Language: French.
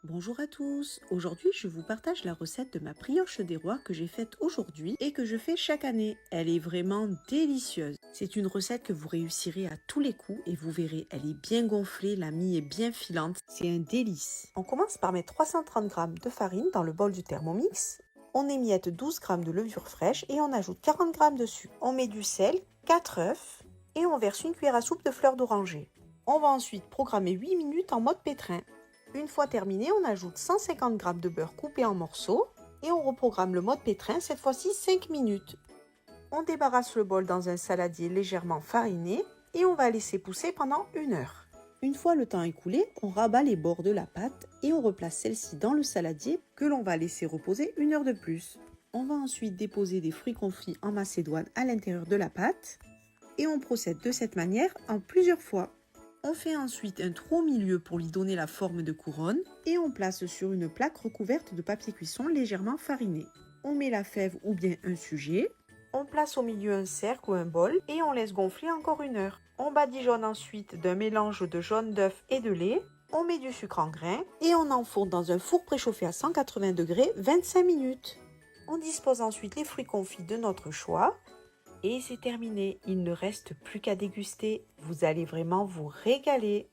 Bonjour à tous, aujourd'hui je vous partage la recette de ma brioche des rois que j'ai faite aujourd'hui et que je fais chaque année. Elle est vraiment délicieuse. C'est une recette que vous réussirez à tous les coups et vous verrez, elle est bien gonflée, la mie est bien filante, c'est un délice. On commence par mettre 330 g de farine dans le bol du Thermomix. On émiette 12 g de levure fraîche et on ajoute 40 g de sucre. On met du sel, 4 œufs et on verse une cuillère à soupe de fleur d'oranger. On va ensuite programmer 8 minutes en mode pétrin. Une fois terminé, on ajoute 150 g de beurre coupé en morceaux et on reprogramme le mode pétrin, cette fois-ci 5 minutes. On débarrasse le bol dans un saladier légèrement fariné et on va laisser pousser pendant 1 heure. Une fois le temps écoulé, on rabat les bords de la pâte et on replace celle-ci dans le saladier que l'on va laisser reposer 1 heure de plus. On va ensuite déposer des fruits confits en macédoine à l'intérieur de la pâte et on procède de cette manière en plusieurs fois. On fait ensuite un trou au milieu pour lui donner la forme de couronne et on place sur une plaque recouverte de papier cuisson légèrement fariné. On met la fève ou bien un sujet. On place au milieu un cercle ou un bol et on laisse gonfler encore 1 heure. On badigeonne ensuite d'un mélange de jaune d'œuf et de lait. On met du sucre en grains et on enfourne dans un four préchauffé à 180 degrés 25 minutes. On dispose ensuite les fruits confits de notre choix. Et c'est terminé, il ne reste plus qu'à déguster. Vous allez vraiment vous régaler.